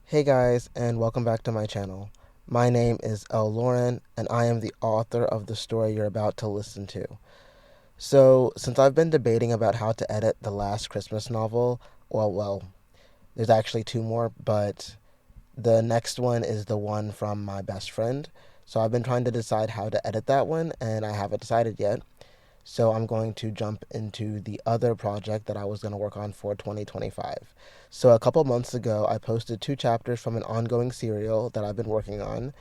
Hey guys, and welcome back to my channel. My name is Loryn, and I am the author of the story you're about to listen to. So, since I've been debating about how to edit the last Christmas novel, there's actually two more, but the next one is the one from my best friend. So, I've been trying to decide how to edit that one, and I haven't decided yet. So I'm going to jump into the other project that I was going to work on for 2025. So a couple months ago, I posted two chapters from an ongoing serial that I've been working on.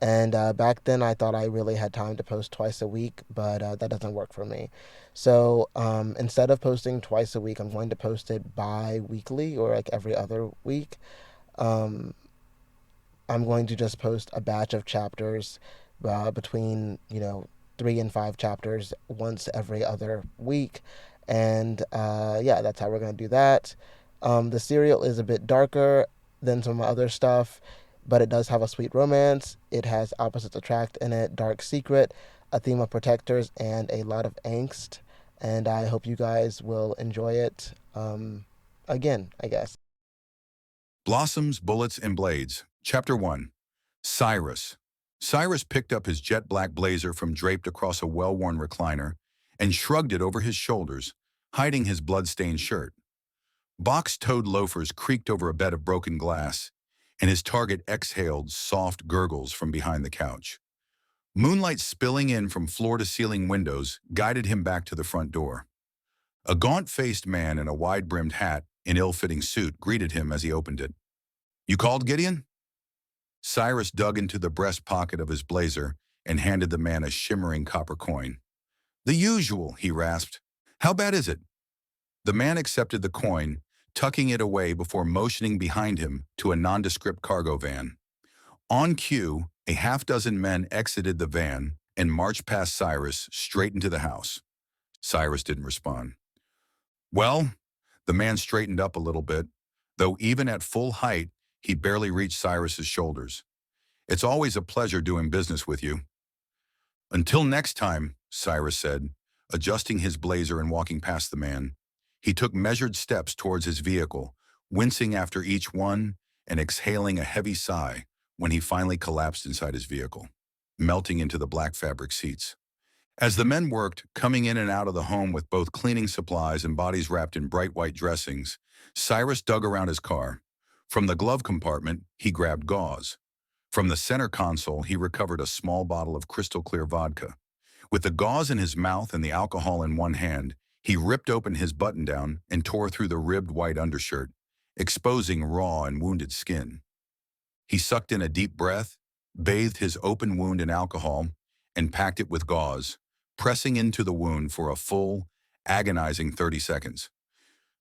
And back then, I thought I really had time to post twice a week, but that doesn't work for me. So instead of posting twice a week, I'm going to post it bi weekly or like every other week. Um, I'm going to just post a batch of chapters between, 3 and 5 chapters once every other week. And yeah, that's how we're going to do that. The serial is a bit darker than some of my other stuff, but it does have a sweet romance. It has opposites attract in it, dark secret, a theme of protectors, and a lot of angst. And I hope you guys will enjoy it again, I guess. Blossoms, Bullets, and Blades. Chapter 1. Cyrus. Cyrus picked up his jet black blazer from draped across a well-worn recliner and shrugged it over his shoulders, hiding his blood-stained shirt. Box-toed loafers creaked over a bed of broken glass, and his target exhaled soft gurgles from behind the couch. Moonlight spilling in from floor-to-ceiling windows guided him back to the front door. A gaunt-faced man in a wide-brimmed hat and ill-fitting suit greeted him as he opened it. "You called, Gideon?" Cyrus dug into the breast pocket of his blazer and handed the man a shimmering copper coin. "The usual," he rasped. "How bad is it?" The man accepted the coin, tucking it away before motioning behind him to a nondescript cargo van. On cue, a half-dozen men exited the van and marched past Cyrus straight into the house. Cyrus didn't respond. "Well," the man straightened up a little bit, though even at full height, he barely reached Cyrus's shoulders. "It's always a pleasure doing business with you." "Until next time," Cyrus said, adjusting his blazer and walking past the man. He took measured steps towards his vehicle, wincing after each one and exhaling a heavy sigh when he finally collapsed inside his vehicle, melting into the black fabric seats. As the men worked, coming in and out of the home with both cleaning supplies and bodies wrapped in bright white dressings, Cyrus dug around his car. From the glove compartment, he grabbed gauze. From the center console, he recovered a small bottle of crystal-clear vodka. With the gauze in his mouth and the alcohol in one hand, he ripped open his button-down and tore through the ribbed white undershirt, exposing raw and wounded skin. He sucked in a deep breath, bathed his open wound in alcohol, and packed it with gauze, pressing into the wound for a full, agonizing 30 seconds.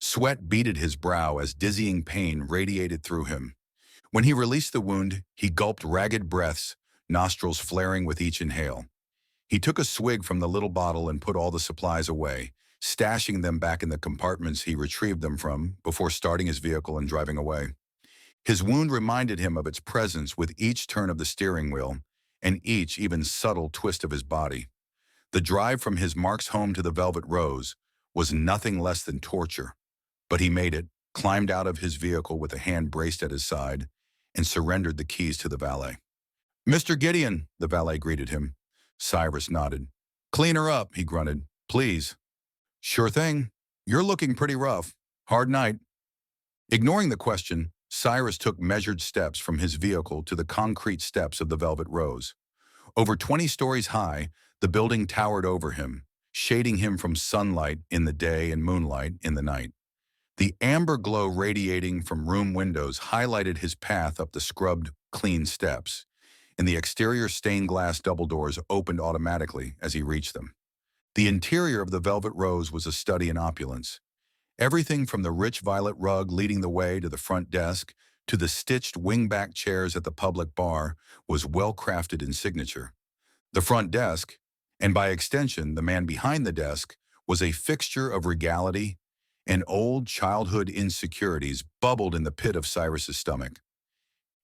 Sweat beaded his brow as dizzying pain radiated through him. When he released the wound, he gulped ragged breaths, nostrils flaring with each inhale. He took a swig from the little bottle and put all the supplies away, stashing them back in the compartments he retrieved them from before starting his vehicle and driving away. His wound reminded him of its presence with each turn of the steering wheel and each even subtle twist of his body. The drive from his Mark's home to the Velvet Rose was nothing less than torture, but he made it, climbed out of his vehicle with a hand braced at his side, and surrendered the keys to the valet. "Mr. Gideon," the valet greeted him. Cyrus nodded. "Clean her up," he grunted. "Please." "Sure thing. You're looking pretty rough. Hard night." Ignoring the question, Cyrus took measured steps from his vehicle to the concrete steps of the Velvet Rose. Over 20 stories high, the building towered over him, shading him from sunlight in the day and moonlight in the night. The amber glow radiating from room windows highlighted his path up the scrubbed, clean steps, and the exterior stained glass double doors opened automatically as he reached them. The interior of the Velvet Rose was a study in opulence. Everything from the rich violet rug leading the way to the front desk to the stitched wingback chairs at the public bar was well-crafted in signature. The front desk, and by extension the man behind the desk, was a fixture of regality, and old childhood insecurities bubbled in the pit of Cyrus's stomach.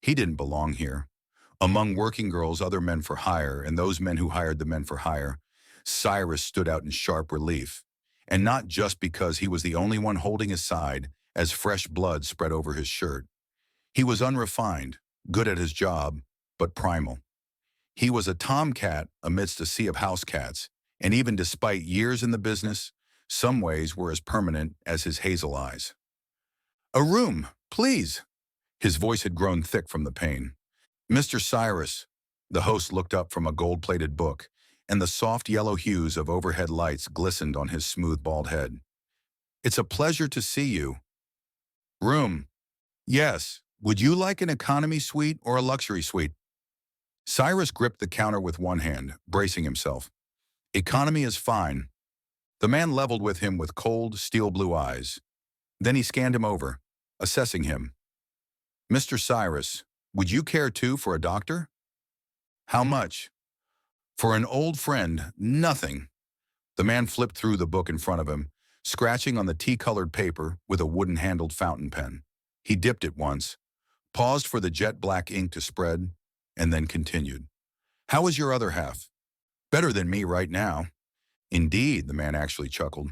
He didn't belong here. Among working girls, other men for hire, and those men who hired the men for hire, Cyrus stood out in sharp relief, and not just because he was the only one holding his side as fresh blood spread over his shirt. He was unrefined, good at his job, but primal. He was a tomcat amidst a sea of house cats, and even despite years in the business, some ways were as permanent as his hazel eyes. "A room, please." His voice had grown thick from the pain. "Mr. Cyrus." The host looked up from a gold-plated book, and the soft yellow hues of overhead lights glistened on his smooth bald head. "It's a pleasure to see you." "Room. Yes. Would you like an economy suite or a luxury suite?" Cyrus gripped the counter with one hand, bracing himself. "Economy is fine." The man leveled with him with cold, steel-blue eyes. Then he scanned him over, assessing him. "Mr. Cyrus, would you care too for a doctor?" "How much?" "For an old friend, nothing." The man flipped through the book in front of him, scratching on the tea-colored paper with a wooden-handled fountain pen. He dipped it once, paused for the jet-black ink to spread, and then continued. "How is your other half?" "Better than me right now." "Indeed," the man actually chuckled.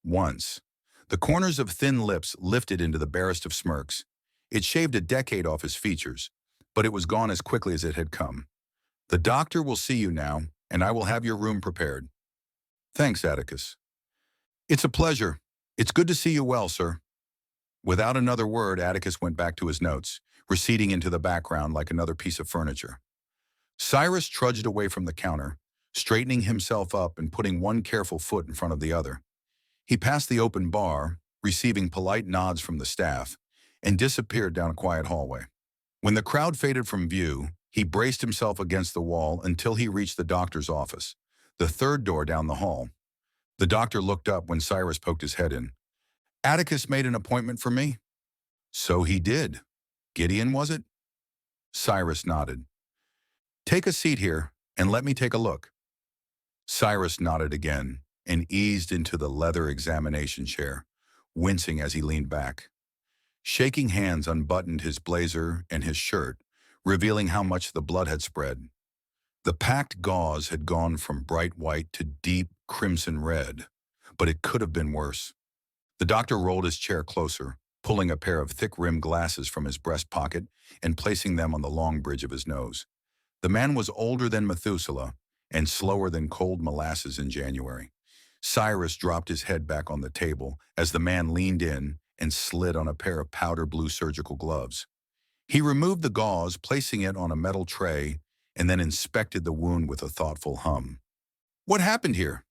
Once. The corners of thin lips lifted into the barest of smirks. It shaved a decade off his features, but it was gone as quickly as it had come. "The doctor will see you now, and I will have your room prepared." "Thanks, Atticus." "It's a pleasure. It's good to see you well, sir." Without another word, Atticus went back to his notes, receding into the background like another piece of furniture. Cyrus trudged away from the counter, straightening himself up and putting one careful foot in front of the other. He passed the open bar, receiving polite nods from the staff, and disappeared down a quiet hallway. When the crowd faded from view, he braced himself against the wall until he reached the doctor's office, the third door down the hall. The doctor looked up when Cyrus poked his head in. "Atticus made an appointment for me?" "So he did. Gideon, was it?" Cyrus nodded. "Take a seat here, and let me take a look." Cyrus nodded again and eased into the leather examination chair, wincing as he leaned back. Shaking hands unbuttoned his blazer and his shirt, revealing how much the blood had spread. The packed gauze had gone from bright white to deep crimson red, but it could have been worse. The doctor rolled his chair closer, pulling a pair of thick-rimmed glasses from his breast pocket and placing them on the long bridge of his nose. The man was older than Methuselah and slower than cold molasses in January. Cyrus dropped his head back on the table as the man leaned in and slid on a pair of powder blue surgical gloves. He removed the gauze, placing it on a metal tray, and then inspected the wound with a thoughtful hum. "What happened here?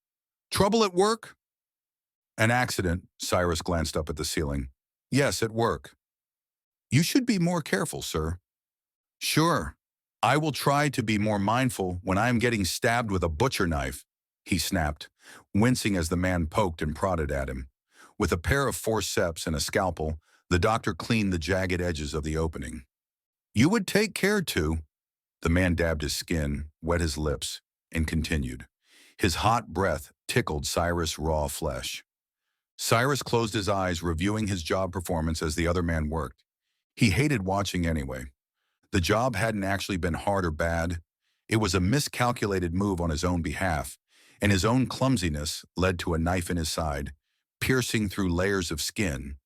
Trouble at work?" "An accident." Cyrus glanced up at the ceiling. "Yes, at work." "You should be more careful, sir." "Sure. I will try to be more mindful when I am getting stabbed with a butcher knife," he snapped, wincing as the man poked and prodded at him. With a pair of forceps and a scalpel, the doctor cleaned the jagged edges of the opening. "You would take care to." The man dabbed his skin, wet his lips, and continued. His hot breath tickled Cyrus' raw flesh. Cyrus closed his eyes, reviewing his job performance as the other man worked. He hated watching anyway. The job hadn't actually been hard or bad. It was a miscalculated move on his own behalf, and his own clumsiness led to a knife in his side, piercing through layers of skin,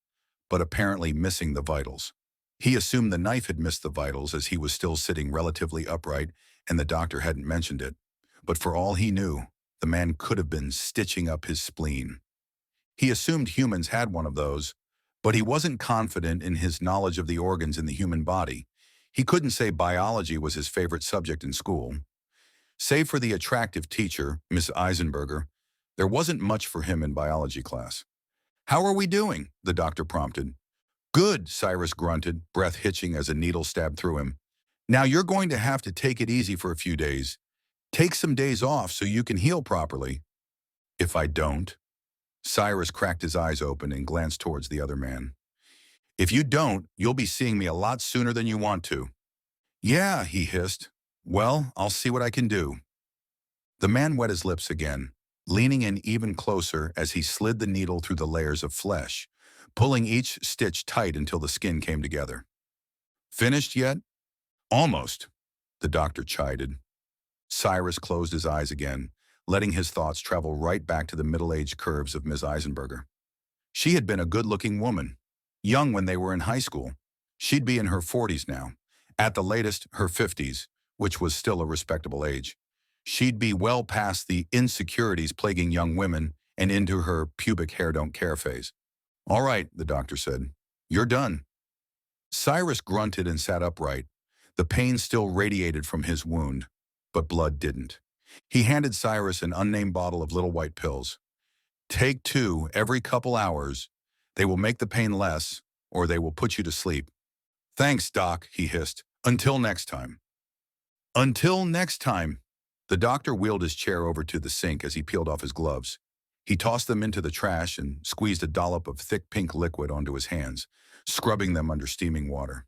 but apparently missing the vitals. He assumed the knife had missed the vitals as he was still sitting relatively upright and the doctor hadn't mentioned it. But for all he knew, the man could have been stitching up his spleen. He assumed humans had one of those, but he wasn't confident in his knowledge of the organs in the human body. He couldn't say biology was his favorite subject in school. Save for the attractive teacher, Miss Eisenberger, there wasn't much for him in biology class. "How are we doing?" the doctor prompted. "Good," Cyrus grunted, breath hitching as a needle stabbed through him. "Now you're going to have to take it easy for a few days. Take some days off so you can heal properly." "If I don't?" Cyrus cracked his eyes open and glanced towards the other man. "If you don't, you'll be seeing me a lot sooner than you want to." "Yeah," he hissed. "Well, I'll see what I can do." The man wet his lips again, leaning in even closer as he slid the needle through the layers of flesh, pulling each stitch tight until the skin came together. "Finished yet?" "Almost," the doctor chided. Cyrus closed his eyes again, letting his thoughts travel right back to the middle-aged curves of Miss Eisenberger. She had been a good-looking woman, young when they were in high school. She'd be in her 40s now, at the latest her 50s, which was still a respectable age. She'd be well past the insecurities plaguing young women and into her pubic hair don't care phase. All right, the doctor said. You're done. Cyrus grunted and sat upright. The pain still radiated from his wound, but blood didn't. He handed Cyrus an unnamed bottle of little white pills. Take 2 every couple hours. They will make the pain less, or they will put you to sleep. Thanks, Doc, he hissed. Until next time. Until next time. The doctor wheeled his chair over to the sink as he peeled off his gloves. He tossed them into the trash and squeezed a dollop of thick pink liquid onto his hands, scrubbing them under steaming water.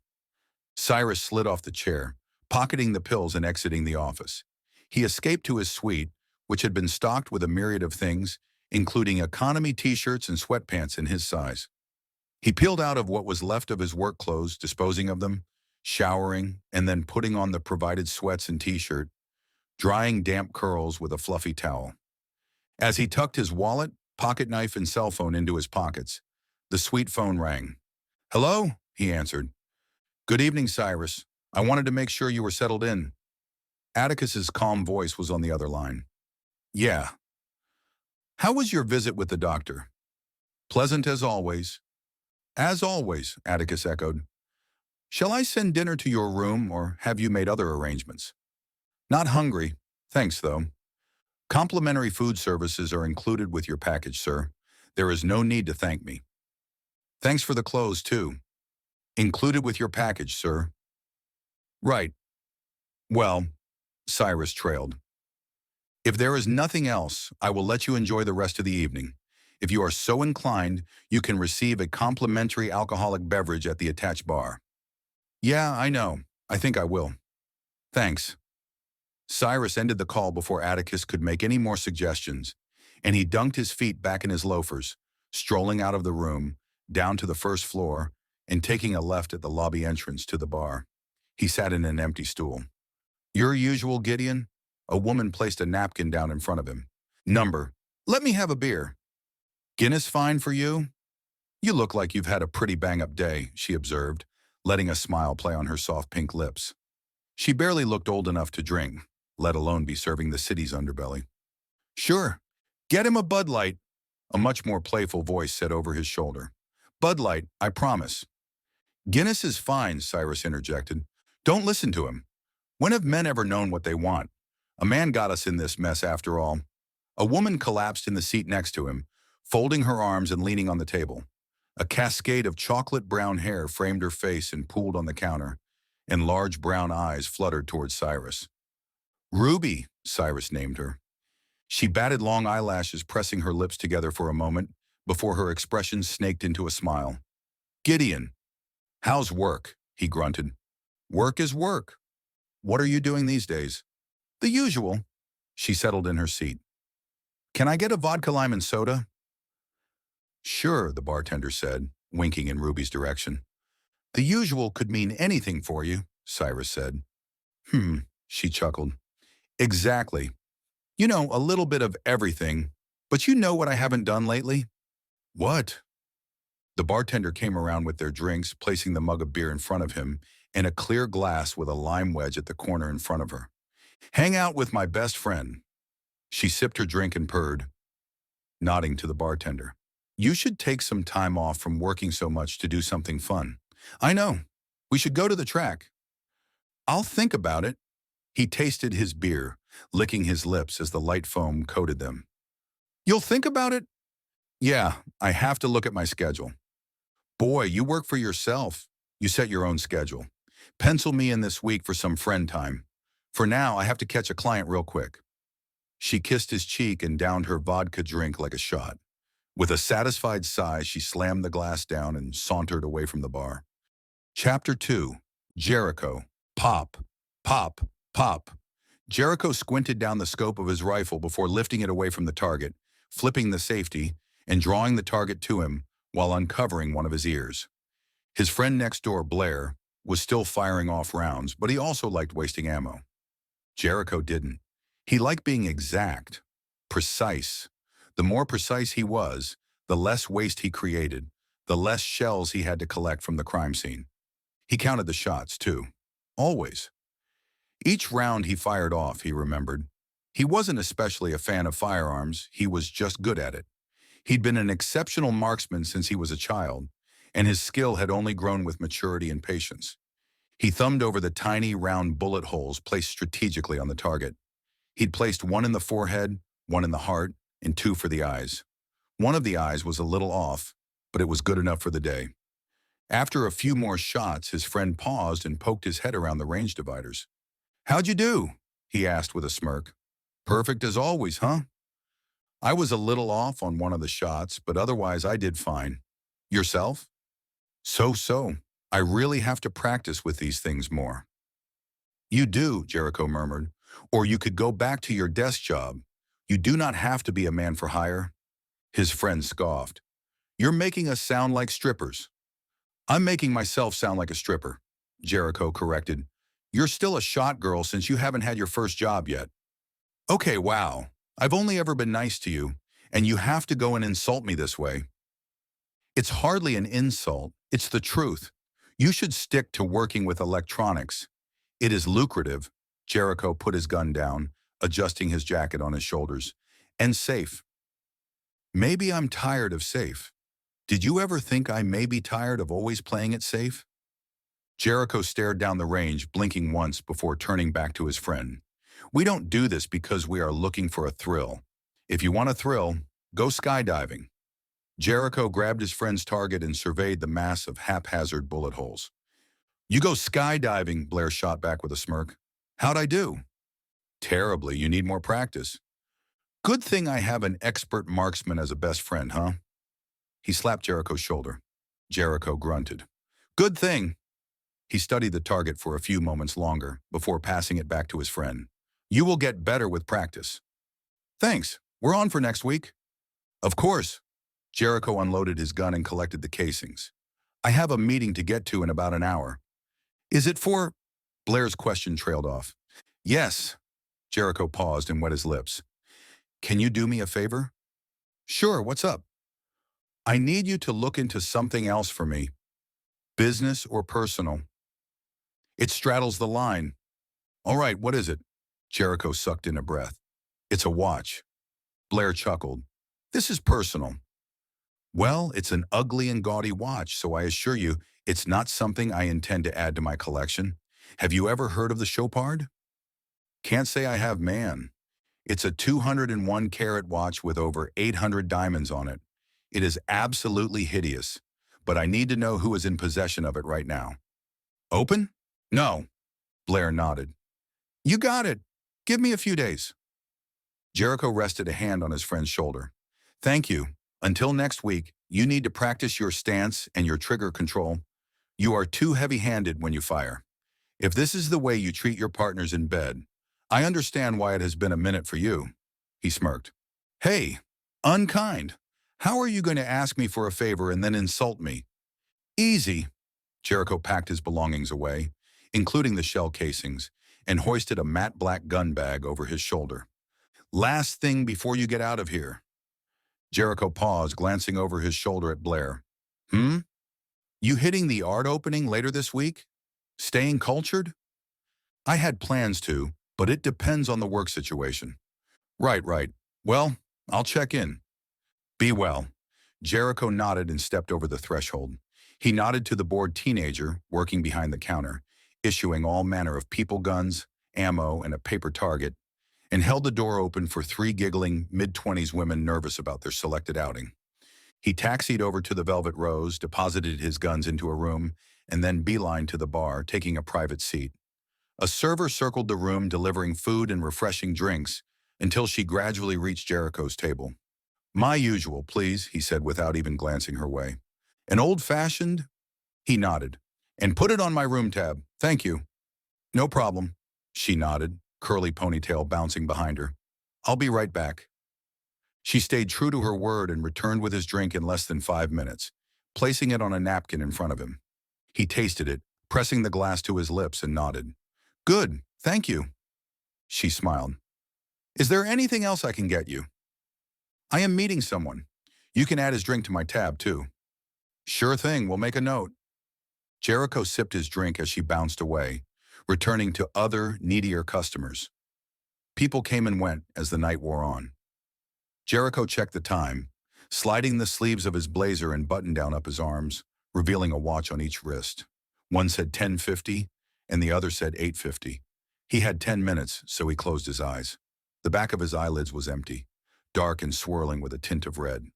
Cyrus slid off the chair, pocketing the pills and exiting the office. He escaped to his suite, which had been stocked with a myriad of things, including economy t-shirts and sweatpants in his size. He peeled out of what was left of his work clothes, disposing of them, showering, and then putting on the provided sweats and t-shirt, drying damp curls with a fluffy towel. As he tucked his wallet, pocket knife, and cell phone into his pockets, the suite phone rang. Hello? He answered. Good evening, Cyrus. I wanted to make sure you were settled in. Atticus's calm voice was on the other line. Yeah. How was your visit with the doctor? Pleasant as always. As always, Atticus echoed. Shall I send dinner to your room, or have you made other arrangements? Not hungry. Thanks, though. Complimentary food services are included with your package, sir. There is no need to thank me. Thanks for the clothes, too. Included with your package, sir. Right. Well, Cyrus trailed. If there is nothing else, I will let you enjoy the rest of the evening. If you are so inclined, you can receive a complimentary alcoholic beverage at the attached bar. Yeah, I know. I think I will. Thanks. Cyrus ended the call before Atticus could make any more suggestions, and he dunked his feet back in his loafers, strolling out of the room, down to the first floor, and taking a left at the lobby entrance to the bar. He sat in an empty stool. Your usual, Gideon? A woman placed a napkin down in front of him. Number. Let me have a beer. Guinness fine for you? You look like you've had a pretty bang-up day, she observed, letting a smile play on her soft pink lips. She barely looked old enough to drink, let alone be serving the city's underbelly. Sure. Get him a Bud Light, a much more playful voice said over his shoulder. Bud Light, I promise. Guinness is fine, Cyrus interjected. Don't listen to him. When have men ever known what they want? A man got us in this mess after all. A woman collapsed in the seat next to him, folding her arms and leaning on the table. A cascade of chocolate brown hair framed her face and pooled on the counter, and large brown eyes fluttered towards Cyrus. Ruby, Cyrus named her. She batted long eyelashes, pressing her lips together for a moment before her expression snaked into a smile. Gideon. How's work? He grunted. Work is work. What are you doing these days? The usual. She settled in her seat. Can I get a vodka lime and soda? Sure, the bartender said, winking in Ruby's direction. The usual could mean anything for you, Cyrus said. She chuckled. Exactly. You know, a little bit of everything, but you know what I haven't done lately? What? The bartender came around with their drinks, placing the mug of beer in front of him and a clear glass with a lime wedge at the corner in front of her. Hang out with my best friend. She sipped her drink and purred, nodding to the bartender. You should take some time off from working so much to do something fun. I know. We should go to the track. I'll think about it. He tasted his beer, licking his lips as the light foam coated them. You'll think about it? Yeah, I have to look at my schedule. Boy, you work for yourself. You set your own schedule. Pencil me in this week for some friend time. For now, I have to catch a client real quick. She kissed his cheek and downed her vodka drink like a shot. With a satisfied sigh, she slammed the glass down and sauntered away from the bar. Chapter 2. Jericho. Pop. Pop. Pop. Jericho squinted down the scope of his rifle before lifting it away from the target, flipping the safety, and drawing the target to him while uncovering one of his ears. His friend next door, Blair, was still firing off rounds, but he also liked wasting ammo. Jericho didn't. He liked being exact, precise. The more precise he was, the less waste he created, the less shells he had to collect from the crime scene. He counted the shots, too. Always. Each round he fired off, he remembered. He wasn't especially a fan of firearms, he was just good at it. He'd been an exceptional marksman since he was a child, and his skill had only grown with maturity and patience. He thumbed over the tiny, round bullet holes placed strategically on the target. He'd placed one in the forehead, one in the heart, and two for the eyes. One of the eyes was a little off, but it was good enough for the day. After a few more shots, his friend paused and poked his head around the range dividers. "How'd you do?" he asked with a smirk. "Perfect as always, huh?" "I was a little off on one of the shots, but otherwise I did fine." "Yourself?" So. I really have to practice with these things more." "You do," Jericho murmured, "or you could go back to your desk job. You do not have to be a man for hire." His friend scoffed. "You're making us sound like strippers." "I'm making myself sound like a stripper," Jericho corrected. "You're still a shot girl since you haven't had your first job yet." "Okay, wow. I've only ever been nice to you, and you have to go and insult me this way." "It's hardly an insult. It's the truth. You should stick to working with electronics. It is lucrative." Jericho put his gun down, adjusting his jacket on his shoulders. "And safe." "Maybe I'm tired of safe. Did you ever think I may be tired of always playing it safe?" Jericho stared down the range, blinking once before turning back to his friend. "We don't do this because we are looking for a thrill. If you want a thrill, go skydiving." Jericho grabbed his friend's target and surveyed the mass of haphazard bullet holes. "You go skydiving," Blair shot back with a smirk. "How'd I do?" "Terribly. You need more practice." "Good thing I have an expert marksman as a best friend, huh?" He slapped Jericho's shoulder. Jericho grunted. "Good thing." He studied the target for a few moments longer before passing it back to his friend. "You will get better with practice." "Thanks. We're on for next week." "Of course." Jericho unloaded his gun and collected the casings. "I have a meeting to get to in about an hour." "Is it for—" Blair's question trailed off. "Yes." Jericho paused and wet his lips. "Can you do me a favor?" "Sure, what's up?" "I need you to look into something else for me. Business or personal." "It straddles the line." "All right, what is it?" Jericho sucked in a breath. "It's a watch." Blair chuckled. "This is personal." "Well, it's an ugly and gaudy watch, so I assure you it's not something I intend to add to my collection. Have you ever heard of the Chopard?" "Can't say I have, man." "It's a 201-carat watch with over 800 diamonds on it. It is absolutely hideous, but I need to know who is in possession of it right now." "Open?" "No." Blair nodded. "You got it. Give me a few days." Jericho rested a hand on his friend's shoulder. "Thank you. Until next week, you need to practice your stance and your trigger control. You are too heavy-handed when you fire. If this is the way you treat your partners in bed, I understand why it has been a minute for you." He smirked. "Hey, unkind. How are you going to ask me for a favor and then insult me?" "Easy." Jericho packed his belongings away, including the shell casings, and hoisted a matte black gun bag over his shoulder. "Last thing before you get out of here." Jericho paused, glancing over his shoulder at Blair. "Hmm? You hitting the art opening later this week? Staying cultured?" "I had plans to, but it depends on the work situation." Right. Well, I'll check in." "Be well." Jericho nodded and stepped over the threshold. He nodded to the bored teenager working behind the counter, issuing all manner of people guns, ammo, and a paper target, and held the door open for three giggling, mid-20s women nervous about their selected outing. He taxied over to the Velvet Rose, deposited his guns into a room, and then beelined to the bar, taking a private seat. A server circled the room, delivering food and refreshing drinks, until she gradually reached Jericho's table. "My usual, please," he said without even glancing her way. "An old-fashioned?" He nodded. "And put it on my room tab. Thank you." "No problem." She nodded, curly ponytail bouncing behind her. "I'll be right back." She stayed true to her word and returned with his drink in less than 5 minutes, placing it on a napkin in front of him. He tasted it, pressing the glass to his lips, and nodded. "Good, thank you." She smiled. "Is there anything else I can get you?" "I am meeting someone. You can add his drink to my tab, too." "Sure thing, we'll make a note." Jericho sipped his drink as she bounced away, returning to other, needier customers. People came and went as the night wore on. Jericho checked the time, sliding the sleeves of his blazer and button-down up his arms, revealing a watch on each wrist. One said 10:50, and the other said 8:50. He had 10 minutes, so he closed his eyes. The back of his eyelids was empty, dark and swirling with a tint of red.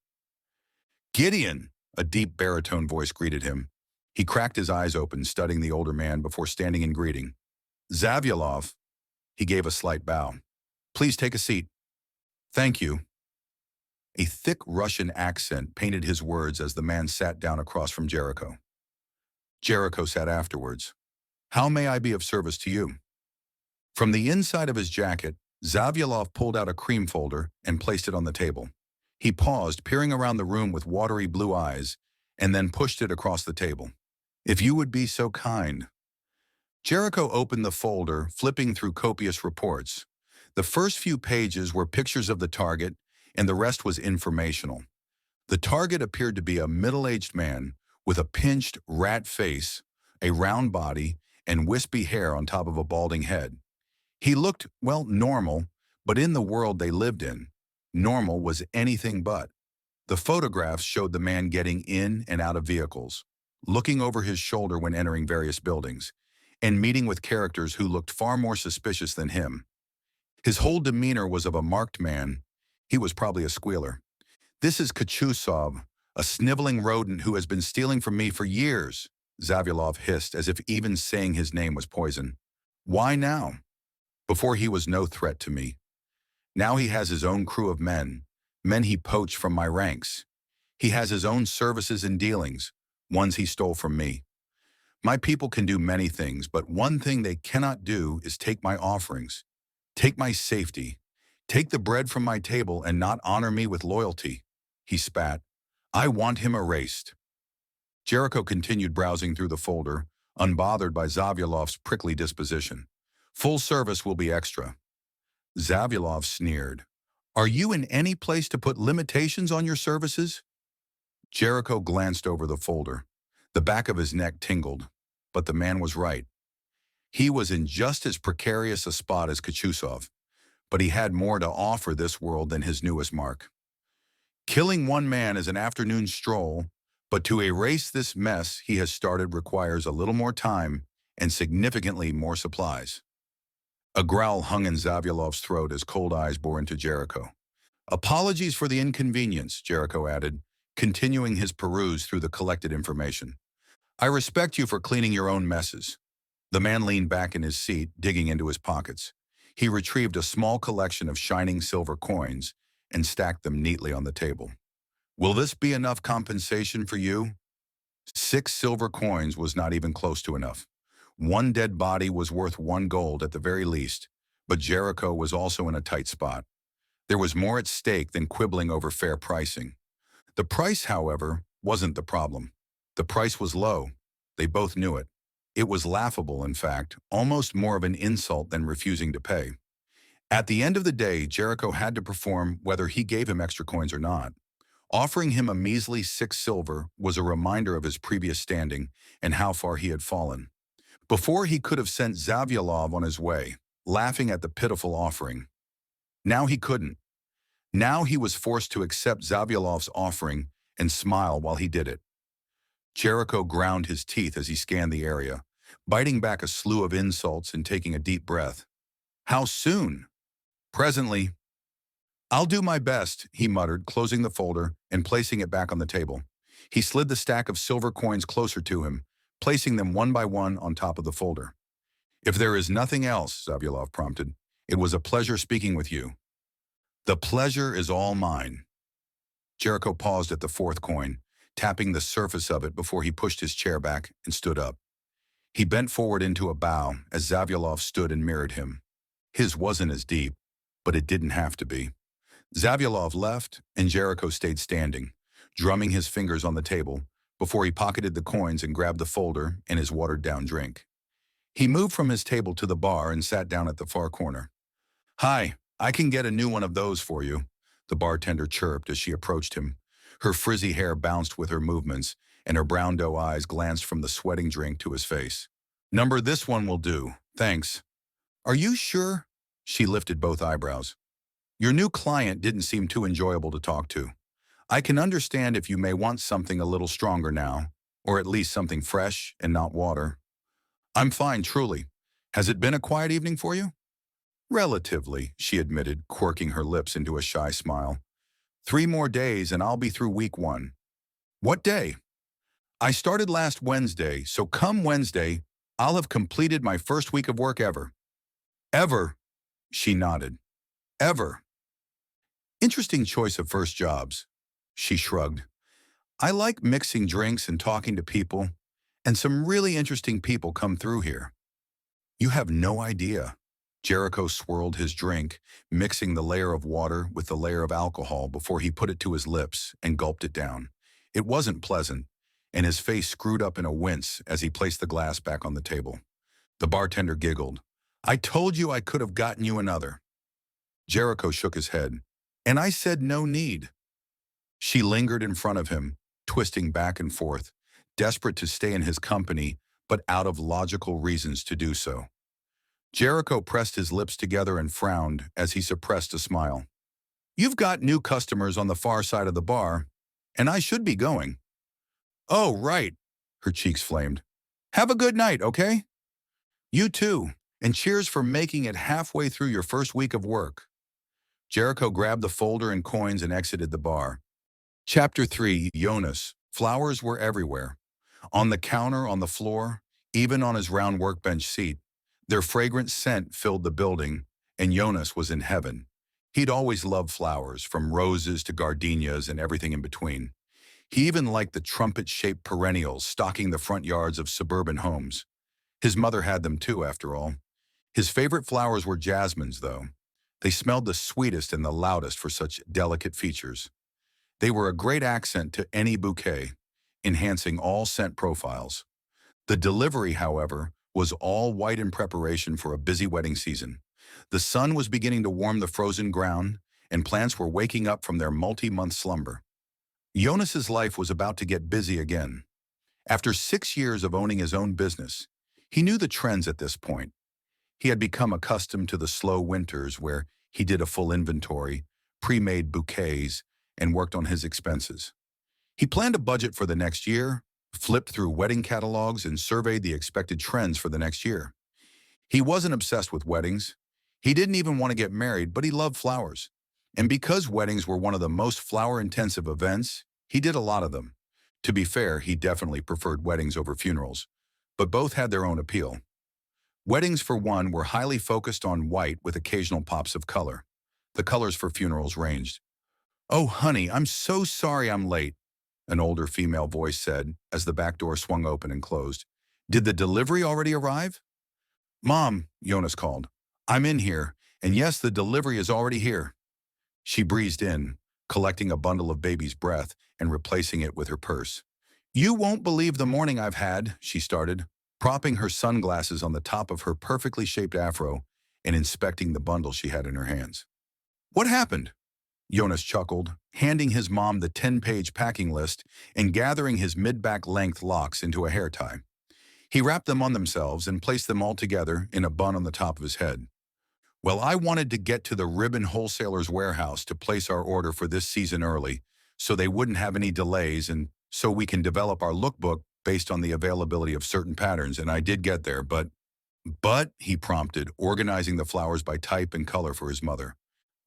"Gideon!" A deep baritone voice greeted him. He cracked his eyes open, studying the older man before standing in greeting. "Zavyalov." He gave a slight bow. "Please take a seat." "Thank you." A thick Russian accent painted his words as the man sat down across from Jericho. Jericho sat afterwards. "How may I be of service to you?" From the inside of his jacket, Zavyalov pulled out a cream folder and placed it on the table. He paused, peering around the room with watery blue eyes, and then pushed it across the table. "If you would be so kind." Jericho opened the folder, flipping through copious reports. The first few pages were pictures of the target, and the rest was informational. The target appeared to be a middle-aged man with a pinched, rat face, a round body, and wispy hair on top of a balding head. He looked, well, normal, but in the world they lived in, normal was anything but. The photographs showed the man getting in and out of vehicles, looking over his shoulder when entering various buildings, and meeting with characters who looked far more suspicious than him. His whole demeanor was of a marked man. He was probably a squealer. "This is Kachusov, a sniveling rodent who has been stealing from me for years," Zavyalov hissed, as if even saying his name was poison. "Why now? Before he was no threat to me. Now he has his own crew of men, men he poached from my ranks. He has his own services and dealings, ones he stole from me. My people can do many things, but one thing they cannot do is take my offerings, take my safety, take the bread from my table and not honor me with loyalty." He spat. "I want him erased." Jericho continued browsing through the folder, unbothered by Zavyalov's prickly disposition. "Full service will be extra." Zavyalov sneered. "Are you in any place to put limitations on your services?" Jericho glanced over the folder. The back of his neck tingled, but the man was right. He was in just as precarious a spot as Kachusov, but he had more to offer this world than his newest mark. "Killing one man is an afternoon stroll, but to erase this mess he has started requires a little more time and significantly more supplies." A growl hung in Zavyalov's throat as cold eyes bore into Jericho. "Apologies for the inconvenience," Jericho added, continuing his peruse through the collected information. "I respect you for cleaning your own messes." The man leaned back in his seat, digging into his pockets. He retrieved a small collection of shining silver coins and stacked them neatly on the table. "Will this be enough compensation for you?" 6 silver coins was not even close to enough. One dead body was worth 1 gold at the very least, but Jericho was also in a tight spot. There was more at stake than quibbling over fair pricing. The price, however, wasn't the problem. The price was low. They both knew it. It was laughable, in fact, almost more of an insult than refusing to pay. At the end of the day, Jericho had to perform whether he gave him extra coins or not. Offering him a measly 6 silver was a reminder of his previous standing and how far he had fallen. Before he could have sent Zavyalov on his way, laughing at the pitiful offering. Now he couldn't. Now he was forced to accept Zavyalov's offering and smile while he did it. Jericho ground his teeth as he scanned the area, biting back a slew of insults and taking a deep breath. "How soon?" "Presently." "I'll do my best," he muttered, closing the folder and placing it back on the table. He slid the stack of silver coins closer to him, placing them one by one on top of the folder. "If there is nothing else," Zavyalov prompted, "it was a pleasure speaking with you." "The pleasure is all mine." Jericho paused at the 4th coin, tapping the surface of it before he pushed his chair back and stood up. He bent forward into a bow as Zavyalov stood and mirrored him. His wasn't as deep, but it didn't have to be. Zavyalov left, and Jericho stayed standing, drumming his fingers on the table, before he pocketed the coins and grabbed the folder and his watered-down drink. He moved from his table to the bar and sat down at the far corner. "Hi, I can get a new one of those for you," the bartender chirped as she approached him. Her frizzy hair bounced with her movements, and her brown doe eyes glanced from the sweating drink to his face. Number this one will do, thanks. Are you sure? She lifted both eyebrows. Your new client didn't seem too enjoyable to talk to. I can understand if you may want something a little stronger now, or at least something fresh and not water. I'm fine, truly. Has it been a quiet evening for you? Relatively, she admitted, quirking her lips into a shy smile. 3 more days and I'll be through week 1. What day? I started last Wednesday, so come Wednesday, I'll have completed my first week of work ever. Ever? She nodded. Ever. Interesting choice of first jobs. She shrugged. I like mixing drinks and talking to people, and some really interesting people come through here. You have no idea. Jericho swirled his drink, mixing the layer of water with the layer of alcohol before he put it to his lips and gulped it down. It wasn't pleasant, and his face screwed up in a wince as he placed the glass back on the table. The bartender giggled. I told you I could have gotten you another. Jericho shook his head. And I said no need. She lingered in front of him, twisting back and forth, desperate to stay in his company, but out of logical reasons to do so. Jericho pressed his lips together and frowned as he suppressed a smile. You've got new customers on the far side of the bar, and I should be going. Oh, right, her cheeks flamed. Have a good night, okay? You too, and cheers for making it halfway through your first week of work. Jericho grabbed the folder and coins and exited the bar. Chapter 3, Yonas. Flowers were everywhere. On the counter, on the floor, even on his round workbench seat. Their fragrant scent filled the building, and Yonas was in heaven. He'd always loved flowers, from roses to gardenias and everything in between. He even liked the trumpet-shaped perennials stocking the front yards of suburban homes. His mother had them too, after all. His favorite flowers were jasmines, though. They smelled the sweetest and the loudest for such delicate features. They were a great accent to any bouquet, enhancing all scent profiles. The delivery, however, was all white in preparation for a busy wedding season. The sun was beginning to warm the frozen ground, and plants were waking up from their multi-month slumber. Jonas's life was about to get busy again. After 6 years of owning his own business, he knew the trends at this point. He had become accustomed to the slow winters where he did a full inventory, pre-made bouquets, and worked on his expenses. He planned a budget for the next year, flipped through wedding catalogs, and surveyed the expected trends for the next year. He wasn't obsessed with weddings. He didn't even want to get married, but he loved flowers. And because weddings were one of the most flower-intensive events, he did a lot of them. To be fair, he definitely preferred weddings over funerals, but both had their own appeal. Weddings, for one, were highly focused on white with occasional pops of color. The colors for funerals ranged. Oh, honey, I'm so sorry I'm late, an older female voice said as the back door swung open and closed. Did the delivery already arrive? Mom, Yonas called. I'm in here, and yes, the delivery is already here. She breezed in, collecting a bundle of baby's breath and replacing it with her purse. You won't believe the morning I've had, she started, propping her sunglasses on the top of her perfectly shaped afro and inspecting the bundle she had in her hands. What happened? Yonas chuckled, handing his mom the 10-page packing list and gathering his mid-back length locks into a hair tie. He wrapped them on themselves and placed them all together in a bun on the top of his head. Well, I wanted to get to the ribbon wholesaler's warehouse to place our order for this season early, so they wouldn't have any delays and so we can develop our lookbook based on the availability of certain patterns, and I did get there, but, he prompted, organizing the flowers by type and color for his mother.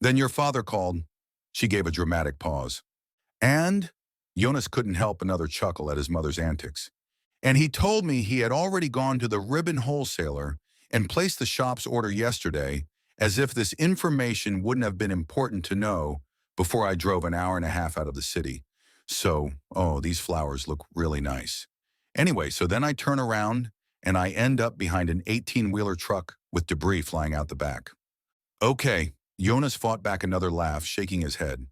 Then your father called. She gave a dramatic pause. And? Yonas couldn't help another chuckle at his mother's antics. And he told me he had already gone to the ribbon wholesaler and placed the shop's order yesterday, as if this information wouldn't have been important to know before I drove an hour and a half out of the city. So, these flowers look really nice. Anyway, so then I turn around and I end up behind an 18-wheeler truck with debris flying out the back. Okay, Yonas fought back another laugh, shaking his head.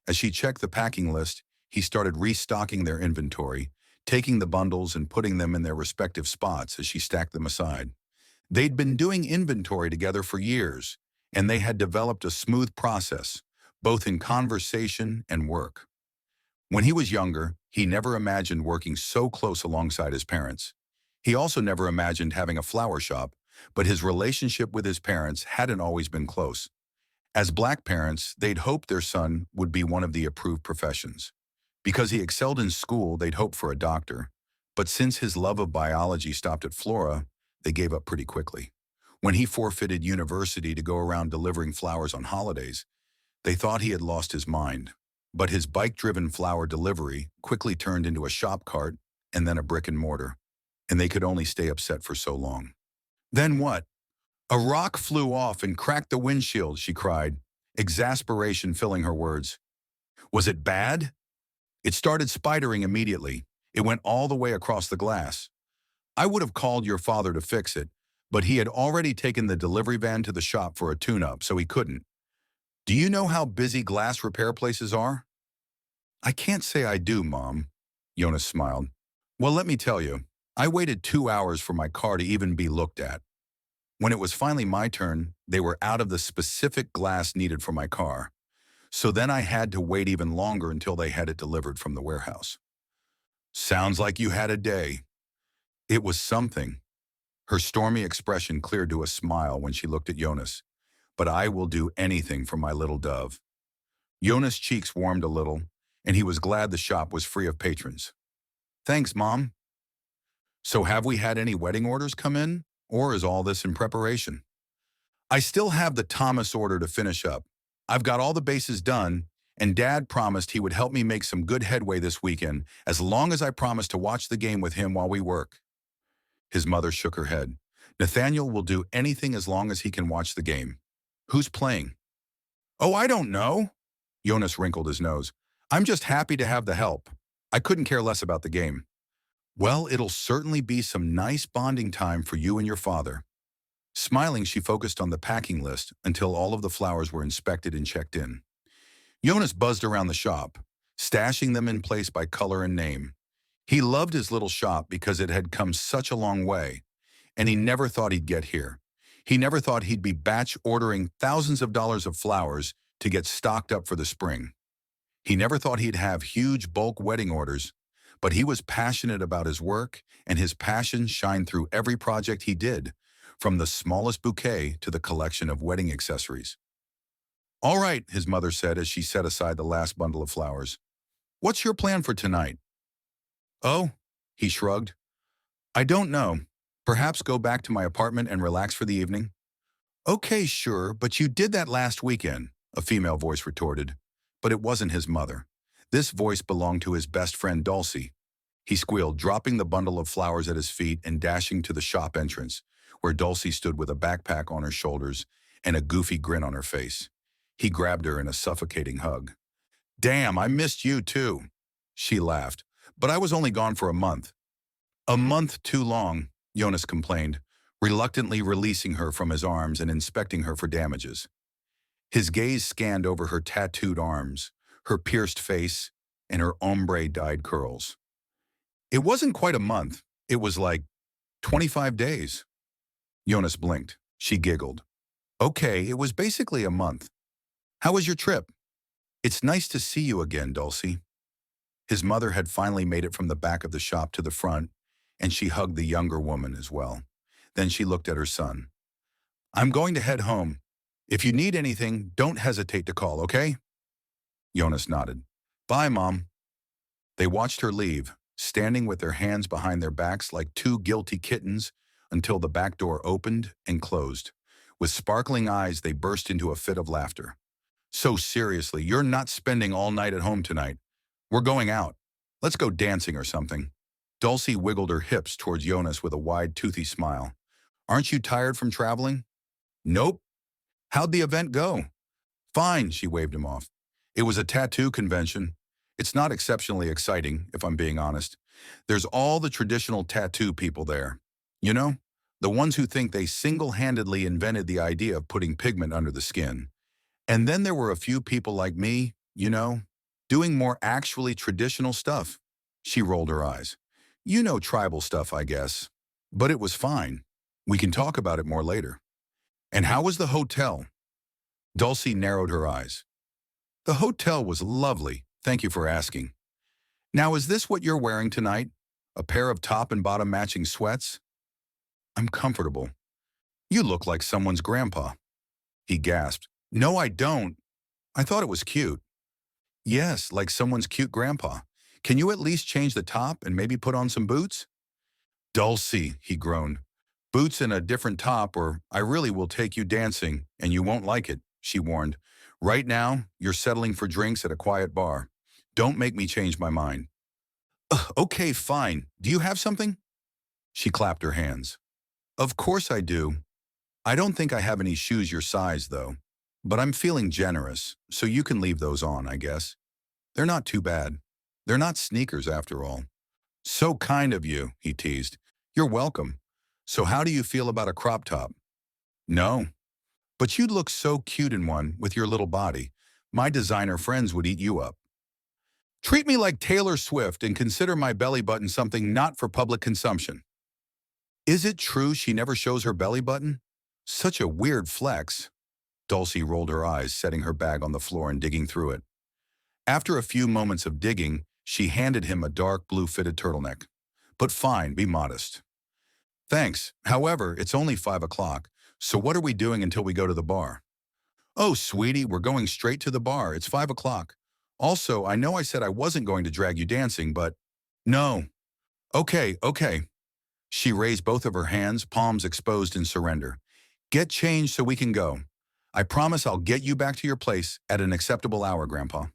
As she checked the packing list, he started restocking their inventory, taking the bundles and putting them in their respective spots as she stacked them aside. They'd been doing inventory together for years, and they had developed a smooth process, both in conversation and work. When he was younger, He never imagined working so close alongside his parents. He also never imagined having a flower shop, but his relationship with his parents hadn't always been close. As black parents, they'd hoped their son would be one of the approved professions. Because he excelled in school, they'd hoped for a doctor. But since his love of biology stopped at Flora, they gave up pretty quickly. When he forfeited university to go around delivering flowers on holidays, they thought he had lost his mind. But his bike-driven flower delivery quickly turned into a shop cart and then a brick and mortar. And they could only stay upset for so long. Then what? A rock flew off and cracked the windshield, she cried, exasperation filling her words. Was it bad? It started spidering immediately. It went all the way across the glass. I would have called your father to fix it, but he had already taken the delivery van to the shop for a tune-up, so he couldn't. Do you know how busy glass repair places are? I can't say I do, Mom, Yonas smiled. Well, let me tell you, I waited 2 hours for my car to even be looked at. When it was finally my turn, they were out of the specific glass needed for my car. So then I had to wait even longer until they had it delivered from the warehouse. Sounds like you had a day. It was something. Her stormy expression cleared to a smile when she looked at Yonas. But I will do anything for my little dove. Yonas' cheeks warmed a little, and he was glad the shop was free of patrons. Thanks, Mom. So have we had any wedding orders come in, or is all this in preparation? I still have the Thomas order to finish up. I've got all the bases done, and Dad promised he would help me make some good headway this weekend as long as I promised to watch the game with him while we work. His mother shook her head. Nathaniel will do anything as long as he can watch the game. Who's playing? Oh, I don't know. Yonas wrinkled his nose. I'm just happy to have the help. I couldn't care less about the game. Well, it'll certainly be some nice bonding time for you and your father. Smiling, she focused on the packing list until all of the flowers were inspected and checked in. Yonas buzzed around the shop, stashing them in place by color and name. He loved his little shop because it had come such a long way, and he never thought he'd get here. He never thought he'd be batch ordering thousands of dollars of flowers to get stocked up for the spring. He never thought he'd have huge bulk wedding orders, but he was passionate about his work, and his passion shined through every project he did, from the smallest bouquet to the collection of wedding accessories. All right, his mother said as she set aside the last bundle of flowers. What's your plan for tonight? Oh, he shrugged. I don't know. Perhaps go back to my apartment and relax for the evening? Okay, sure, but you did that last weekend, a female voice retorted. But it wasn't his mother. This voice belonged to his best friend Dulcie. He squealed, dropping the bundle of flowers at his feet and dashing to the shop entrance, where Dulcie stood with a backpack on her shoulders and a goofy grin on her face. He grabbed her in a suffocating hug. Damn, I missed you too. She laughed, but I was only gone for a month. A month too long, Yonas complained, reluctantly releasing her from his arms and inspecting her for damages. His gaze scanned over her tattooed arms, her pierced face, and her ombre-dyed curls. It wasn't quite a month. It was like 25 days. Yonas blinked. She giggled. Okay, it was basically a month. How was your trip? It's nice to see you again, Dulcie. His mother had finally made it from the back of the shop to the front, and she hugged the younger woman as well. Then she looked at her son. I'm going to head home. If you need anything, don't hesitate to call, okay? Yonas nodded. Bye, Mom. They watched her leave, standing with their hands behind their backs like two guilty kittens until the back door opened and closed. With sparkling eyes, they burst into a fit of laughter. So seriously, you're not spending all night at home tonight. We're going out. Let's go dancing or something. Dulcie wiggled her hips towards Yonas with a wide, toothy smile. Aren't you tired from traveling? Nope. How'd the event go? Fine, she waved him off. It was a tattoo convention. It's not exceptionally exciting, if I'm being honest. There's all the traditional tattoo people there. You know, the ones who think they single-handedly invented the idea of putting pigment under the skin. And then there were a few people like me, you know, doing more actually traditional stuff. She rolled her eyes. You know, tribal stuff, I guess. But it was fine. We can talk about it more later. And how was the hotel? Dulcie narrowed her eyes. The hotel was lovely, thank you for asking. Now, is this what you're wearing tonight? A pair of top and bottom matching sweats? I'm comfortable. You look like someone's grandpa. He gasped. No, I don't. I thought it was cute. Yes, like someone's cute grandpa. Can you at least change the top and maybe put on some boots? Dulcie, he groaned. Boots and a different top, or I really will take you dancing, and you won't like it, she warned. Right now, you're settling for drinks at a quiet bar. Don't make me change my mind. Ugh, okay, fine. Do you have something? She clapped her hands. Of course I do. I don't think I have any shoes your size, though. But I'm feeling generous, so you can leave those on, I guess. They're not too bad. They're not sneakers, after all. So kind of you, he teased. You're welcome. So how do you feel about a crop top? No. But you'd look so cute in one with your little body. My designer friends would eat you up. Treat me like Taylor Swift and consider my belly button something not for public consumption. Is it true she never shows her belly button? Such a weird flex. Dulcie rolled her eyes, setting her bag on the floor and digging through it. After a few moments of digging, she handed him a dark blue fitted turtleneck. But fine, be modest. Thanks. However, it's only 5 o'clock, so what are we doing until we go to the bar? Oh, sweetie, we're going straight to the bar. It's 5 o'clock. Also, I know I said I wasn't going to drag you dancing, but… No. Okay, okay. She raised both of her hands, palms exposed in surrender. Get changed so we can go. I promise I'll get you back to your place at an acceptable hour, Grandpa.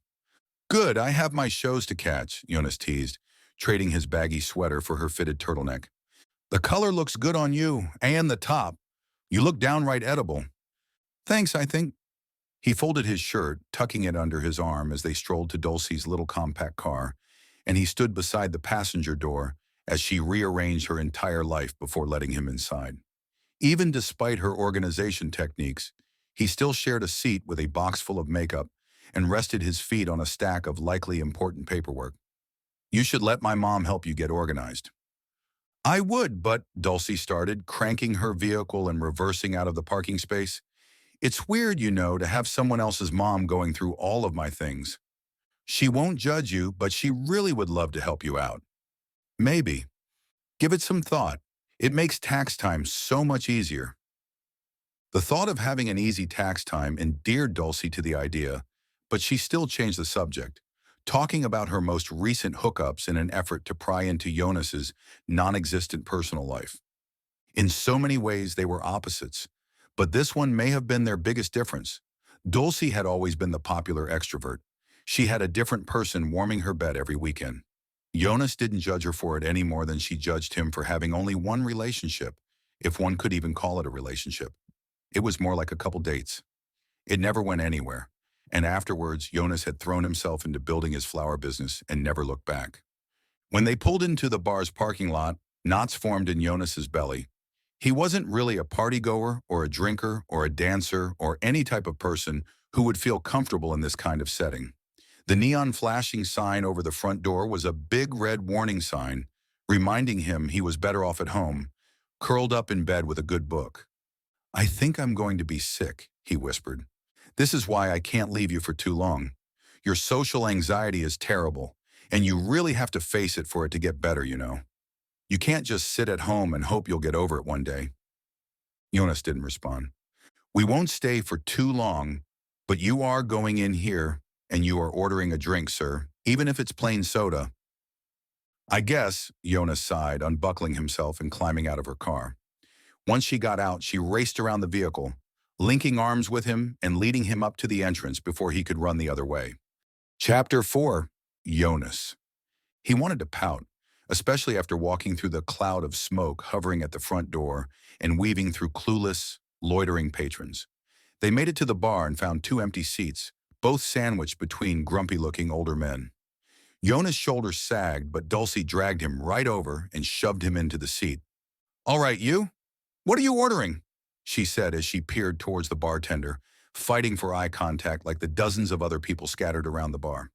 Good, I have my shows to catch, Yonas teased, trading his baggy sweater for her fitted turtleneck. The color looks good on you, and the top. You look downright edible. Thanks, I think. He folded his shirt, tucking it under his arm as they strolled to Dulcie's little compact car, and he stood beside the passenger door as she rearranged her entire life before letting him inside. Even despite her organization techniques, he still shared a seat with a box full of makeup and rested his feet on a stack of likely important paperwork. You should let my mom help you get organized. I would, but Dulcie started, cranking her vehicle and reversing out of the parking space. It's weird, to have someone else's mom going through all of my things. She won't judge you, but she really would love to help you out. Maybe. Give it some thought. It makes tax time so much easier. The thought of having an easy tax time endeared Dulcie to the idea, but she still changed the subject, talking about her most recent hookups in an effort to pry into Jonas's non-existent personal life. In so many ways, they were opposites, but this one may have been their biggest difference. Dulcie had always been the popular extrovert. She had a different person warming her bed every weekend. Yonas didn't judge her for it any more than she judged him for having only one relationship, if one could even call it a relationship. It was more like a couple dates. It never went anywhere, and afterwards, Yonas had thrown himself into building his flower business and never looked back. When they pulled into the bar's parking lot, knots formed in Jonas's belly. He wasn't really a partygoer or a drinker or a dancer or any type of person who would feel comfortable in this kind of setting. The neon flashing sign over the front door was a big red warning sign, reminding him he was better off at home, curled up in bed with a good book. I think I'm going to be sick, he whispered. This is why I can't leave you for too long. Your social anxiety is terrible, and you really have to face it for it to get better, You can't just sit at home and hope you'll get over it one day. Yonas didn't respond. We won't stay for too long, but you are going in here, and you are ordering a drink, sir, even if it's plain soda. I guess, Yonas sighed, unbuckling himself and climbing out of her car. Once she got out, she raced around the vehicle, linking arms with him and leading him up to the entrance before he could run the other way. Chapter 4. Yonas. He wanted to pout, especially after walking through the cloud of smoke hovering at the front door and weaving through clueless, loitering patrons. They made it to the bar and found 2 empty seats, both sandwiched between grumpy-looking older men. Yonas' shoulders sagged, but Dulcie dragged him right over and shoved him into the seat. All right, you? What are you ordering? She said as she peered towards the bartender, fighting for eye contact like the dozens of other people scattered around the bar.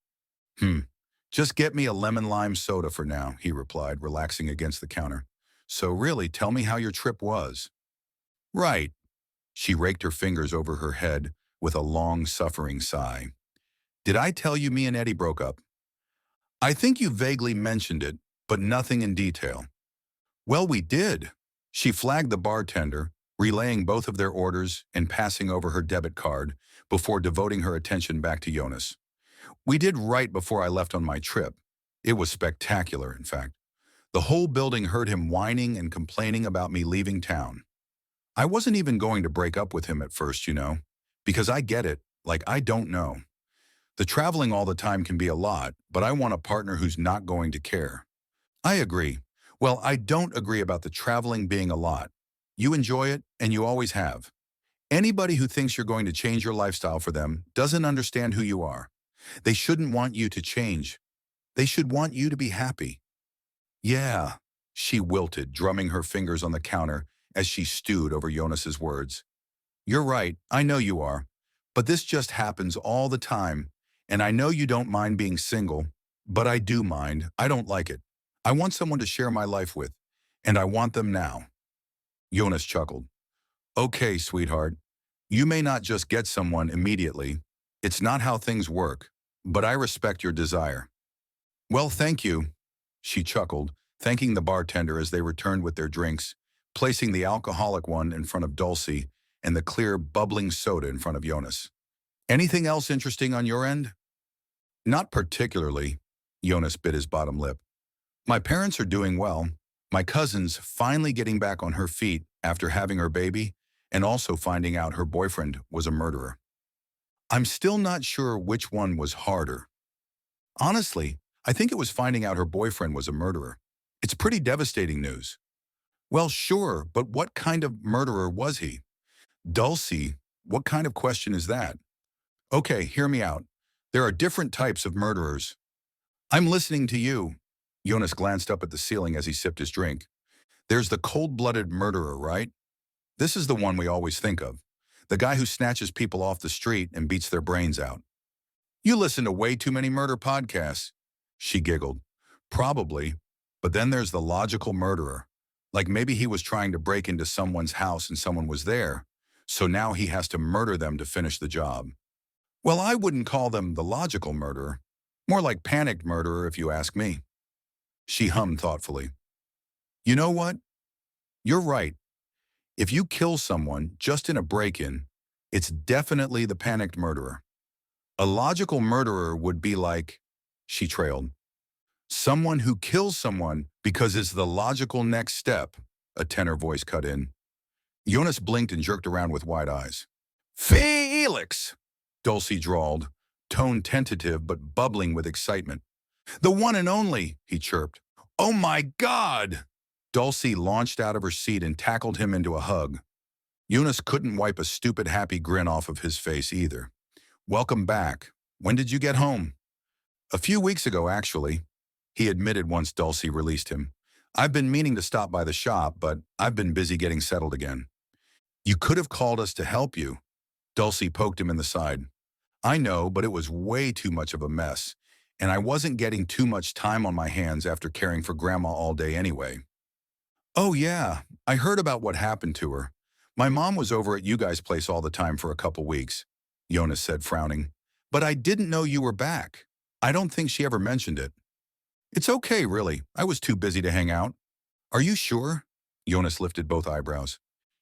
Just get me a lemon-lime soda for now, he replied, relaxing against the counter. So really, tell me how your trip was. Right. She raked her fingers over her head with a long, suffering sigh. Did I tell you me and Eddie broke up? I think you vaguely mentioned it, but nothing in detail. Well, we did. She flagged the bartender, relaying both of their orders and passing over her debit card before devoting her attention back to Yonas. We did right before I left on my trip. It was spectacular, in fact. The whole building heard him whining and complaining about me leaving town. I wasn't even going to break up with him at first, because I get it, like I don't know. The traveling all the time can be a lot, but I want a partner who's not going to care. I agree. Well, I don't agree about the traveling being a lot. You enjoy it, and you always have. Anybody who thinks you're going to change your lifestyle for them doesn't understand who you are. They shouldn't want you to change. They should want you to be happy. Yeah, she wilted, drumming her fingers on the counter as she stewed over Jonas's words. You're right, I know you are. But this just happens all the time, and I know you don't mind being single, but I do mind. I don't like it. I want someone to share my life with, and I want them now. Yonas chuckled. Okay, sweetheart. You may not just get someone immediately. It's not how things work, but I respect your desire. Well, thank you, she chuckled, thanking the bartender as they returned with their drinks, placing the alcoholic one in front of Dulcie and the clear, bubbling soda in front of Yonas. Anything else interesting on your end? Not particularly, Yonas bit his bottom lip. My parents are doing well. My cousin's finally getting back on her feet after having her baby and also finding out her boyfriend was a murderer. I'm still not sure which one was harder. Honestly, I think it was finding out her boyfriend was a murderer. It's pretty devastating news. Well, sure, but what kind of murderer was he? Dulcie, what kind of question is that? Okay, hear me out. There are different types of murderers. I'm listening to you. Yonas glanced up at the ceiling as he sipped his drink. There's the cold-blooded murderer, right? This is the one we always think of. The guy who snatches people off the street and beats their brains out. You listen to way too many murder podcasts. She giggled. Probably. But then there's the logical murderer. Like maybe he was trying to break into someone's house and someone was there. So now he has to murder them to finish the job. Well, I wouldn't call them the logical murderer. More like panicked murderer if you ask me. She hummed thoughtfully. You know what? You're right. If you kill someone just in a break-in, it's definitely the panicked murderer. A logical murderer would be like, she trailed, someone who kills someone because it's the logical next step, a tenor voice cut in. Jonas blinked and jerked around with wide eyes. Felix, Dulcie drawled, tone tentative but bubbling with excitement. The one and only, he chirped. Oh my God! Dulcie launched out of her seat and tackled him into a hug. Jonas couldn't wipe a stupid happy grin off of his face either. Welcome back. When did you get home? A few weeks ago, actually, he admitted once Dulcie released him. I've been meaning to stop by the shop, but I've been busy getting settled again. You could have called us to help you. Dulcie poked him in the side. I know, but it was way too much of a mess, and I wasn't getting too much time on my hands after caring for Grandma all day anyway. Oh yeah, I heard about what happened to her. My mom was over at you guys' place all the time for a couple weeks, Jonas said, frowning. But I didn't know you were back. I don't think she ever mentioned it. It's okay, really. I was too busy to hang out. Are you sure? Jonas lifted both eyebrows.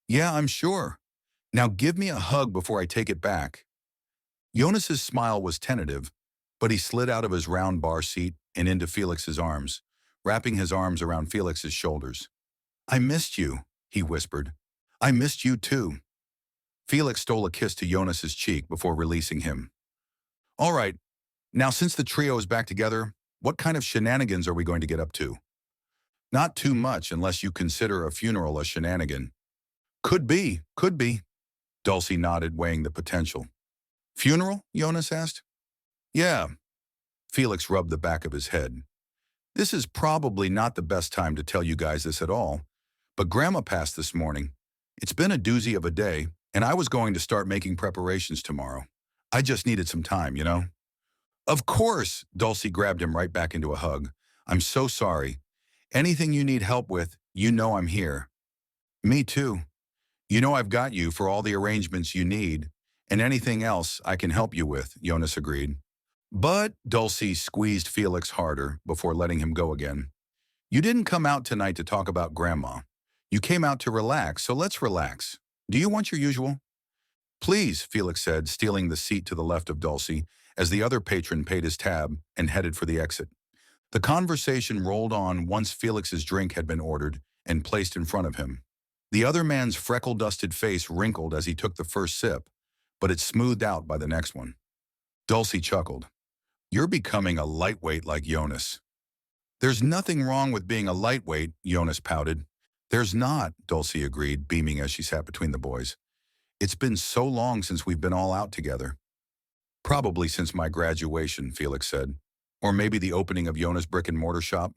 Yeah, I'm sure. Now give me a hug before I take it back. Jonas's smile was tentative, but he slid out of his round bar seat and into Felix's arms, wrapping his arms around Felix's shoulders. I missed you, he whispered. I missed you too. Felix stole a kiss to Jonas's cheek before releasing him. All right, now since the trio is back together, what kind of shenanigans are we going to get up to? Not too much unless you consider a funeral a shenanigan. Could be, could be. Dulcie nodded, weighing the potential. Funeral? Jonas asked. Yeah. Felix rubbed the back of his head. This is probably not the best time to tell you guys this at all, but Grandma passed this morning. It's been a doozy of a day, and I was going to start making preparations tomorrow. I just needed some time. Of course, Dulcie grabbed him right back into a hug. I'm so sorry. Anything you need help with, you know I'm here. Me too. You know I've got you for all the arrangements you need, and anything else I can help you with, Jonas agreed. But Dulcie squeezed Felix harder before letting him go again. You didn't come out tonight to talk about Grandma. You came out to relax, so let's relax. Do you want your usual? Please, Felix said, stealing the seat to the left of Dulcie as the other patron paid his tab and headed for the exit. The conversation rolled on once Felix's drink had been ordered and placed in front of him. The other man's freckle-dusted face wrinkled as he took the first sip, but it smoothed out by the next one. Dulcie chuckled. You're becoming a lightweight like Yonas. There's nothing wrong with being a lightweight, Yonas pouted. There's not, Dulcie agreed, beaming as she sat between the boys. It's been so long since we've been all out together. Probably since my graduation, Felix said. Or maybe the opening of Yona's brick-and-mortar shop.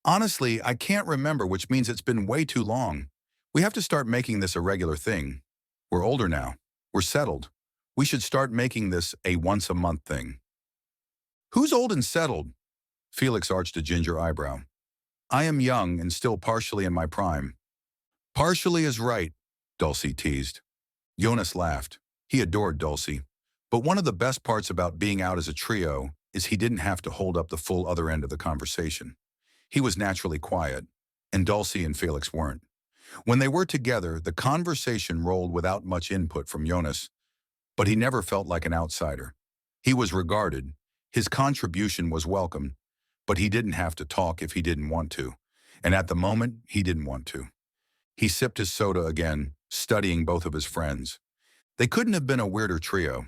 Honestly, I can't remember, which means it's been way too long. We have to start making this a regular thing. We're older now. We're settled. We should start making this a once-a-month thing. Who's old and settled? Felix arched a ginger eyebrow. I am young and still partially in my prime. Partially is right, Dulcie teased. Yonas laughed. He adored Dulcie. But one of the best parts about being out as a trio is he didn't have to hold up the full other end of the conversation. He was naturally quiet, and Dulcie and Felix weren't. When they were together, the conversation rolled without much input from Yonas, but he never felt like an outsider. He was regarded. His contribution was welcome, but he didn't have to talk if he didn't want to. And at the moment, he didn't want to. He sipped his soda again, studying both of his friends. They couldn't have been a weirder trio.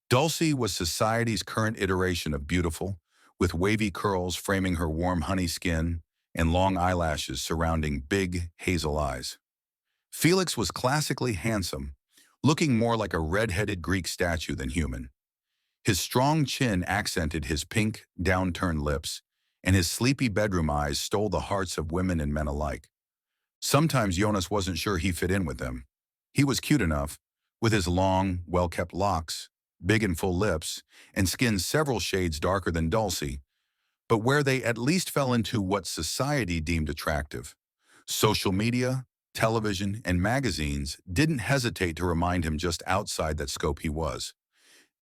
Dulcie was society's current iteration of beautiful, with wavy curls framing her warm honey skin and long eyelashes surrounding big, hazel eyes. Felix was classically handsome, looking more like a red-headed Greek statue than human. His strong chin accented his pink, downturned lips, and his sleepy bedroom eyes stole the hearts of women and men alike. Sometimes Yonas wasn't sure he fit in with them. He was cute enough, with his long, well-kept locks, big and full lips, and skin several shades darker than Dulcie, but where they at least fell into what society deemed attractive. Social media, television, and magazines didn't hesitate to remind him just outside that scope he was.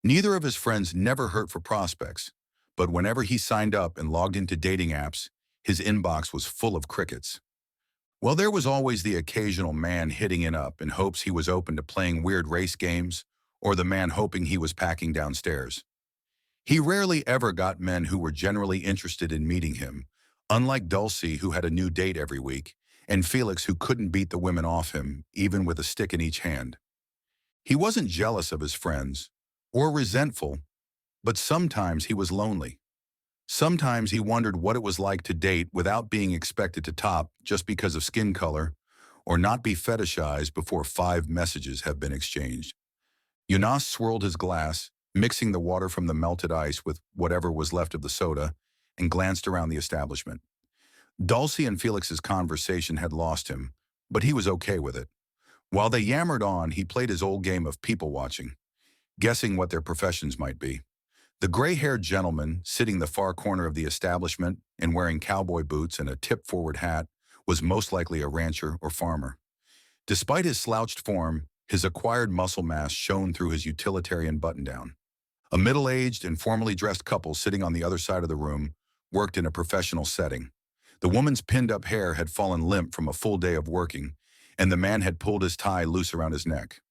Neither of his friends never hurt for prospects, but whenever he signed up and logged into dating apps, his inbox was full of crickets. Well, there was always the occasional man hitting it up in hopes he was open to playing weird race games, or the man hoping he was packing downstairs. He rarely ever got men who were generally interested in meeting him, unlike Dulcie, who had a new date every week, and Felix, who couldn't beat the women off him, even with a stick in each hand. He wasn't jealous of his friends, or resentful, but sometimes he was lonely. Sometimes he wondered what it was like to date without being expected to top just because of skin color, or not be fetishized before 5 messages have been exchanged. Yonas swirled his glass, mixing the water from the melted ice with whatever was left of the soda, and glanced around the establishment. Dulcie and Felix's conversation had lost him, but he was okay with it. While they yammered on, he played his old game of people-watching, guessing what their professions might be. The gray-haired gentleman, sitting the far corner of the establishment and wearing cowboy boots and a tip-forward hat, was most likely a rancher or farmer. Despite his slouched form, his acquired muscle mass shone through his utilitarian button-down. A middle-aged and formally dressed couple sitting on the other side of the room worked in a professional setting. The woman's pinned-up hair had fallen limp from a full day of working, and the man had pulled his tie loose around his neck.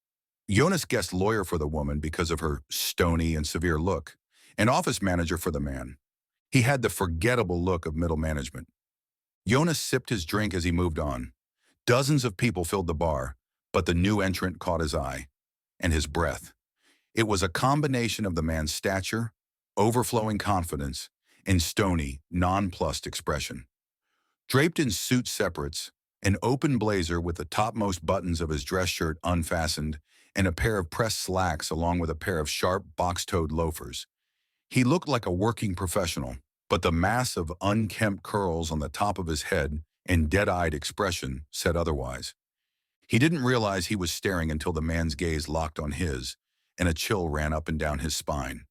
Yonas guessed lawyer for the woman because of her stony and severe look, and office manager for the man. He had the forgettable look of middle management. Yonas sipped his drink as he moved on. Dozens of people filled the bar, but the new entrant caught his eye, and his breath. It was a combination of the man's stature, overflowing confidence, and stony, nonplussed expression. Draped in suit separates, an open blazer with the topmost buttons of his dress shirt unfastened, and a pair of pressed slacks along with a pair of sharp, box-toed loafers. He looked like a working professional, but the mass of unkempt curls on the top of his head and dead-eyed expression said otherwise. He didn't realize he was staring until the man's gaze locked on his, and a chill ran up and down his spine.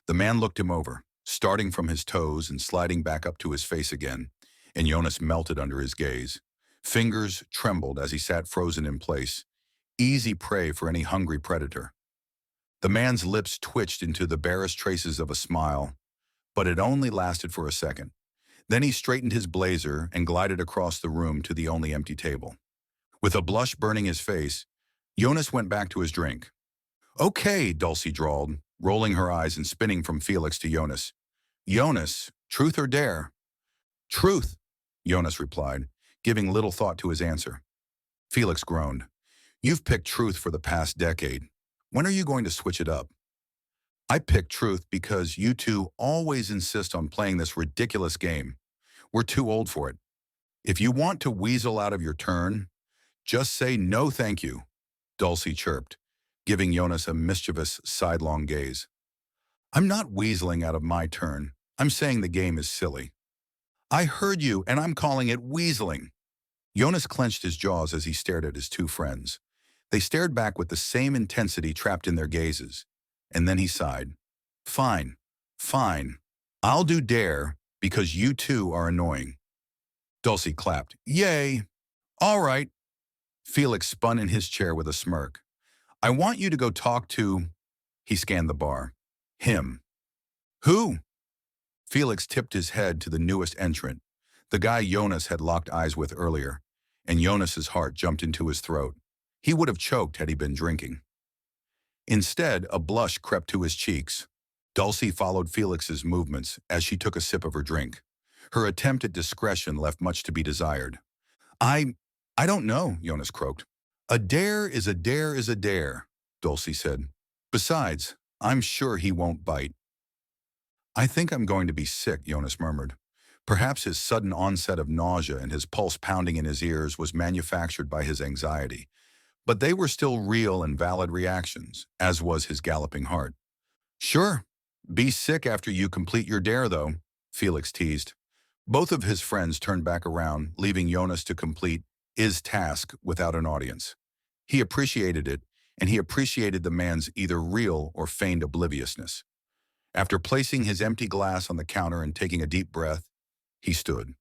The man looked him over, starting from his toes and sliding back up to his face again, and Yonas melted under his gaze. Fingers trembled as he sat frozen in place, easy prey for any hungry predator. The man's lips twitched into the barest traces of a smile, but it only lasted for a second. Then he straightened his blazer and glided across the room to the only empty table. With a blush burning his face, Yonas went back to his drink. Okay, Dulcie drawled, rolling her eyes and spinning from Felix to Yonas. Yonas, truth or dare? Truth, Yonas replied, giving little thought to his answer. Felix groaned. You've picked truth for the past decade. When are you going to switch it up? I picked truth because you two always insist on playing this ridiculous game. We're too old for it. If you want to weasel out of your turn, just say no thank you, Dulcie chirped, giving Yonas a mischievous, sidelong gaze. I'm not weaseling out of my turn. I'm saying the game is silly. I heard you, and I'm calling it weaseling. Yonas clenched his jaws as he stared at his two friends. They stared back with the same intensity trapped in their gazes. And then he sighed. Fine, fine. I'll do dare because you two are annoying. Dulcie clapped. Yay! All right. Felix spun in his chair with a smirk. I want you to go talk to... He scanned the bar. Him. Who? Felix tipped his head to the newest entrant, the guy Yonas had locked eyes with earlier, and Jonas's heart jumped into his throat. He would have choked had he been drinking. Instead, a blush crept to his cheeks. Dulcie followed Felix's movements as she took a sip of her drink. Her attempt at discretion left much to be desired. I don't know, Yonas croaked. A dare is a dare is a dare, Dulcie said. Besides, I'm sure he won't bite. I think I'm going to be sick, Yonas murmured. Perhaps his sudden onset of nausea and his pulse pounding in his ears was manufactured by his anxiety. But they were still real and valid reactions, as was his galloping heart. Sure, be sick after you complete your dare, though, Felix teased. Both of his friends turned back around, leaving Yonas to complete his task without an audience. He appreciated it, and he appreciated the man's either real or feigned obliviousness. After placing his empty glass on the counter and taking a deep breath, he stood.